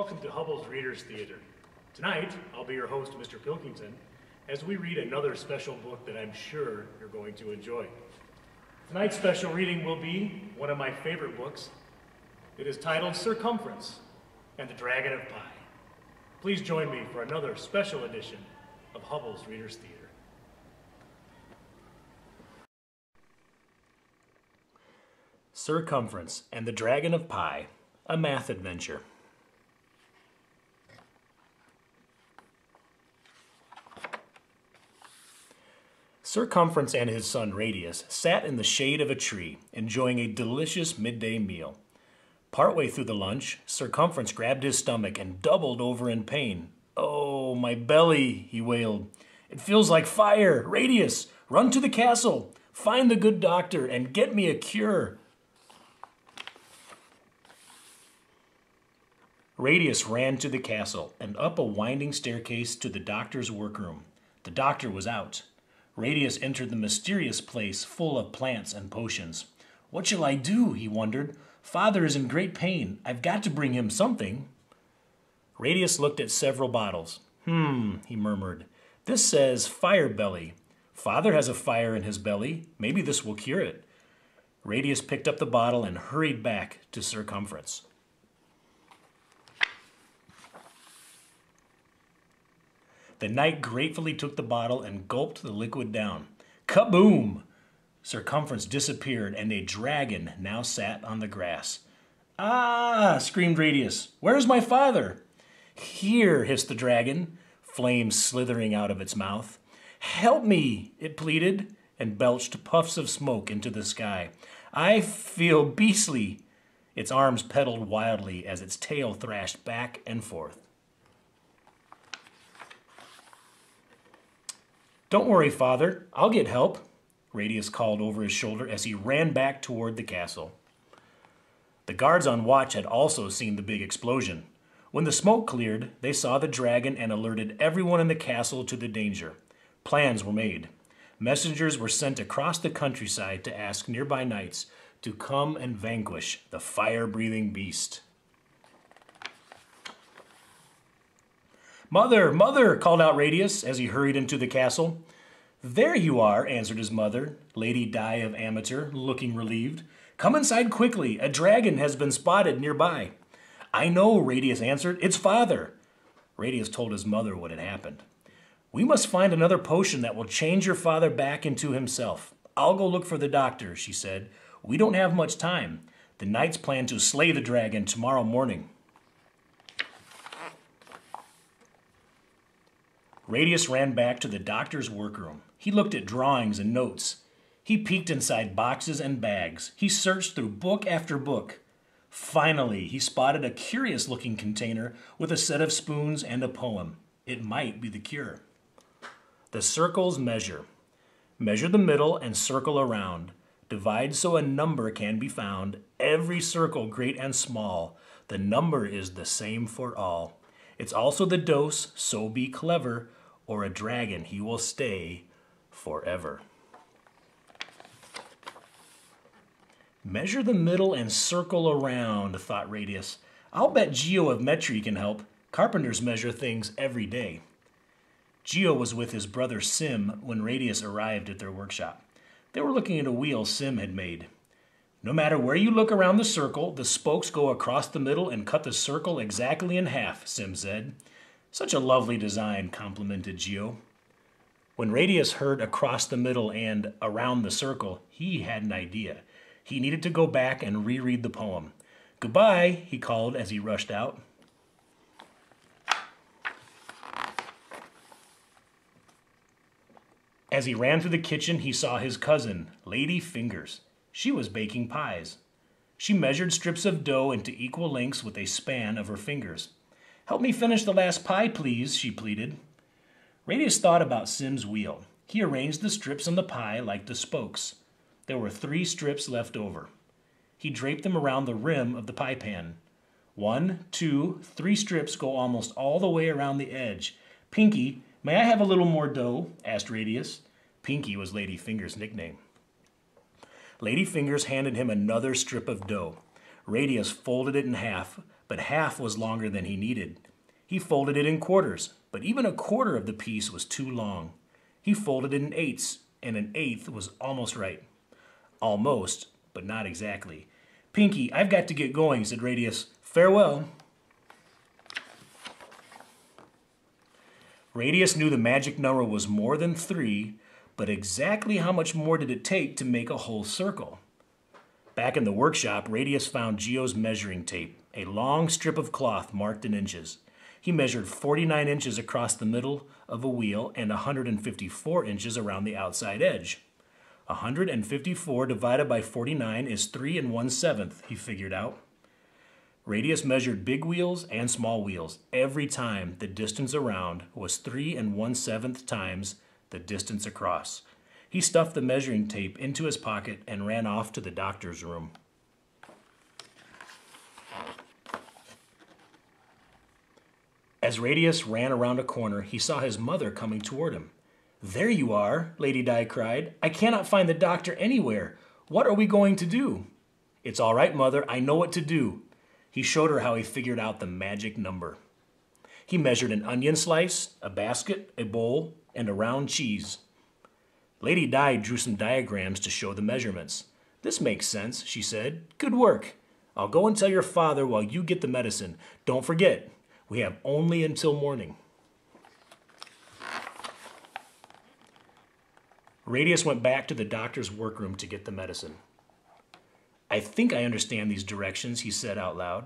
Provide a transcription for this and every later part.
Welcome to Hubble's Readers Theater. Tonight, I'll be your host, Mr. Pilkington, as we read another special book that I'm sure you're going to enjoy. Tonight's special reading will be one of my favorite books. It is titled SirCumference and the Dragon of Pie. Please join me for another special edition of Hubble's Readers Theater. SirCumference and the Dragon of Pie, a math adventure. SirCumference and his son Radius sat in the shade of a tree, enjoying a delicious midday meal. Partway through the lunch, SirCumference grabbed his stomach and doubled over in pain. "Oh, my belly," he wailed. "It feels like fire. Radius, run to the castle, find the good doctor, and get me a cure." Radius ran to the castle and up a winding staircase to the doctor's workroom. The doctor was out. Radius entered the mysterious place full of plants and potions. "What shall I do?" he wondered. "Father is in great pain. I've got to bring him something." Radius looked at several bottles. He murmured. "This says fire belly. Father has a fire in his belly. Maybe this will cure it." Radius picked up the bottle and hurried back to SirCumference. The knight gratefully took the bottle and gulped the liquid down. Kaboom! SirCumference disappeared, and a dragon now sat on the grass. "Ah!" screamed Radius. "Where's my father?" "Here," hissed the dragon, flames slithering out of its mouth. "Help me," it pleaded, and belched puffs of smoke into the sky. "I feel beastly." Its arms pedaled wildly as its tail thrashed back and forth. "Don't worry, Father. I'll get help," Radius called over his shoulder as he ran back toward the castle. The guards on watch had also seen the big explosion. When the smoke cleared, they saw the dragon and alerted everyone in the castle to the danger. Plans were made. Messengers were sent across the countryside to ask nearby knights to come and vanquish the fire-breathing beast. "Mother, Mother!" called out Radius as he hurried into the castle. "There you are," answered his mother, Lady Di of Amateur, looking relieved. "Come inside quickly. A dragon has been spotted nearby." "I know," Radius answered. "It's Father." Radius told his mother what had happened. "We must find another potion that will change your father back into himself. I'll go look for the doctor," she said. "We don't have much time. The knights plan to slay the dragon tomorrow morning." Radius ran back to the doctor's workroom. He looked at drawings and notes. He peeked inside boxes and bags. He searched through book after book. Finally, he spotted a curious-looking container with a set of spoons and a poem. It might be the cure. The circle's measure. Measure the middle and circle around. Divide so a number can be found. Every circle, great and small. The number is the same for all. It's also the dose, so be clever, or a dragon he will stay forever. Measure the middle and circle around, thought Radius. I'll bet Geo of Metri can help. Carpenters measure things every day. Geo was with his brother Sim when Radius arrived at their workshop. They were looking at a wheel Sim had made. "No matter where you look around the circle, the spokes go across the middle and cut the circle exactly in half," Sim said. "Such a lovely design," complimented Geo. When Radius heard across the middle and around the circle, he had an idea. He needed to go back and reread the poem. "Goodbye," he called as he rushed out. As he ran through the kitchen, he saw his cousin, Lady Fingers. She was baking pies. She measured strips of dough into equal lengths with a span of her fingers. "Help me finish the last pie, please," she pleaded. Radius thought about Sim's wheel. He arranged the strips on the pie like the spokes. There were 3 strips left over. He draped them around the rim of the pie pan. 1, 2, 3 strips go almost all the way around the edge. "Pinky, may I have a little more dough?" asked Radius. Pinky was Lady Fingers' nickname. Lady Fingers handed him another strip of dough. Radius folded it in half, but half was longer than he needed. He folded it in quarters, but even a quarter of the piece was too long. He folded it in eighths, and an eighth was almost right. Almost, but not exactly. "Pinky, I've got to get going," said Radius. "Farewell." Radius knew the magic number was more than 3, but exactly how much more did it take to make a whole circle? Back in the workshop, Radius found Geo's measuring tape, a long strip of cloth marked in inches. He measured 49 inches across the middle of a wheel and 154 inches around the outside edge. 154 divided by 49 is 3 1/7, he figured out. Radius measured big wheels and small wheels. Every time the distance around was 3 1/7 times the distance across. He stuffed the measuring tape into his pocket and ran off to the doctor's room. As Radius ran around a corner, he saw his mother coming toward him. "There you are," Lady Di cried. "I cannot find the doctor anywhere. What are we going to do?" "It's all right, Mother. I know what to do." He showed her how he figured out the magic number. He measured an onion slice, a basket, a bowl, and a round cheese. Lady Di drew some diagrams to show the measurements. "This makes sense," she said. "Good work. I'll go and tell your father while you get the medicine. Don't forget, we have only until morning." Radius went back to the doctor's workroom to get the medicine. "I think I understand these directions," he said out loud.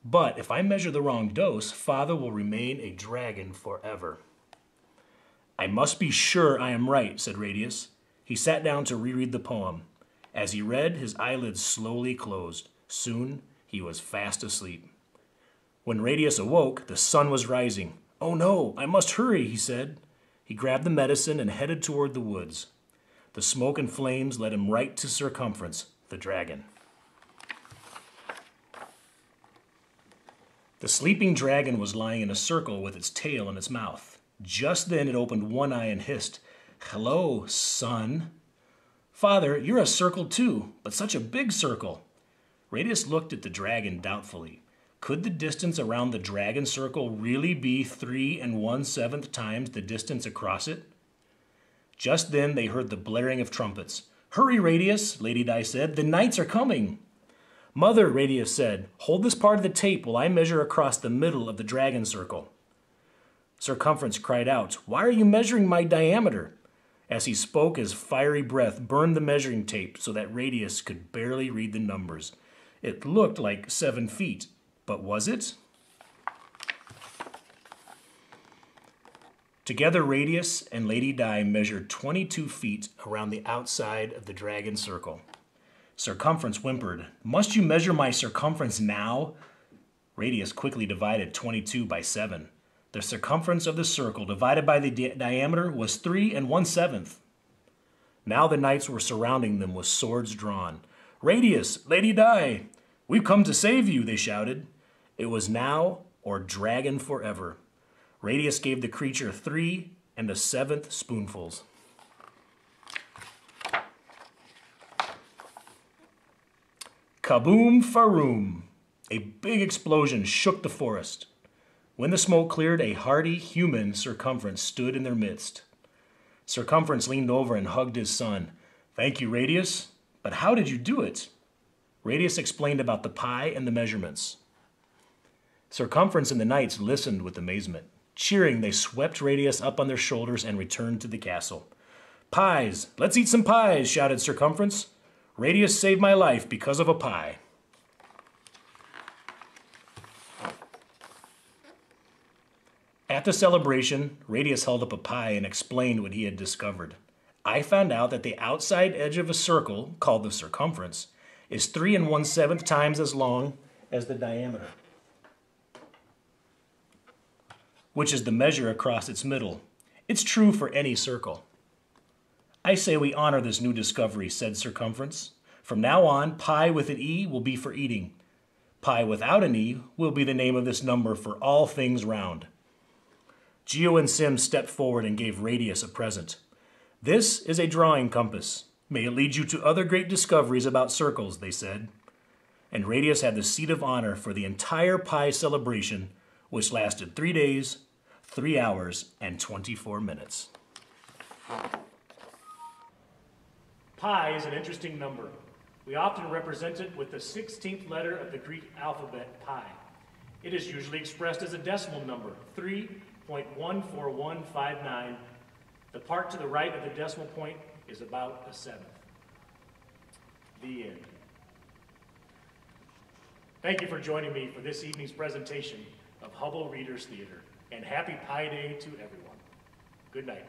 "But if I measure the wrong dose, Father will remain a dragon forever." "I must be sure I am right," said Radius. He sat down to reread the poem. As he read, his eyelids slowly closed. Soon, he was fast asleep. When Radius awoke, the sun was rising. "Oh no, I must hurry," he said. He grabbed the medicine and headed toward the woods. The smoke and flames led him right to Circumference, the dragon. The sleeping dragon was lying in a circle with its tail in its mouth. Just then it opened one eye and hissed, "Hello, son." "Father, you're a circle too, but such a big circle." Radius looked at the dragon doubtfully. Could the distance around the dragon circle really be 3 1/7 times the distance across it? Just then they heard the blaring of trumpets. "Hurry, Radius," Lady Di said. "The knights are coming." "Mother," Radius said, "hold this part of the tape while I measure across the middle of the dragon circle." Circumference cried out, "Why are you measuring my diameter?" As he spoke, his fiery breath burned the measuring tape so that Radius could barely read the numbers. It looked like 7 feet, but was it? Together, Radius and Lady Di measured 22 feet around the outside of the dragon circle. Circumference whimpered, "Must you measure my circumference now?" Radius quickly divided 22 by 7. The circumference of the circle divided by the diameter was 3 1/7. Now the knights were surrounding them with swords drawn. "Radius, Lady Di, we've come to save you," they shouted. It was now or dragon forever. Radius gave the creature 3 1/7 spoonfuls. Kaboom faroom! A big explosion shook the forest. When the smoke cleared, a hardy human Circumference stood in their midst. Circumference leaned over and hugged his son. "Thank you, Radius. But how did you do it?" Radius explained about the pie and the measurements. Circumference and the knights listened with amazement. Cheering, they swept Radius up on their shoulders and returned to the castle. "Pies! Let's eat some pies!" shouted Circumference. "Radius saved my life because of a pie." At the celebration, Radius held up a pie and explained what he had discovered. "I found out that the outside edge of a circle, called the circumference, is 3 1/7 times as long as the diameter, which is the measure across its middle. It's true for any circle." "I say we honor this new discovery," said Circumference. "From now on, pie with an E will be for eating. Pie without an E will be the name of this number for all things round." Geo and Sim stepped forward and gave Radius a present. "This is a drawing compass. May it lead you to other great discoveries about circles," they said. and Radius had the seat of honor for the entire pie celebration, which lasted 3 days, 3 hours, and 24 minutes. Pi is an interesting number. We often represent it with the 16th letter of the Greek alphabet, pi. It is usually expressed as a decimal number, 3.14159. The part to the right of the decimal point is about a seventh. The end. Thank you for joining me for this evening's presentation of Hubble Readers Theater, and happy Pi Day to everyone. Good night.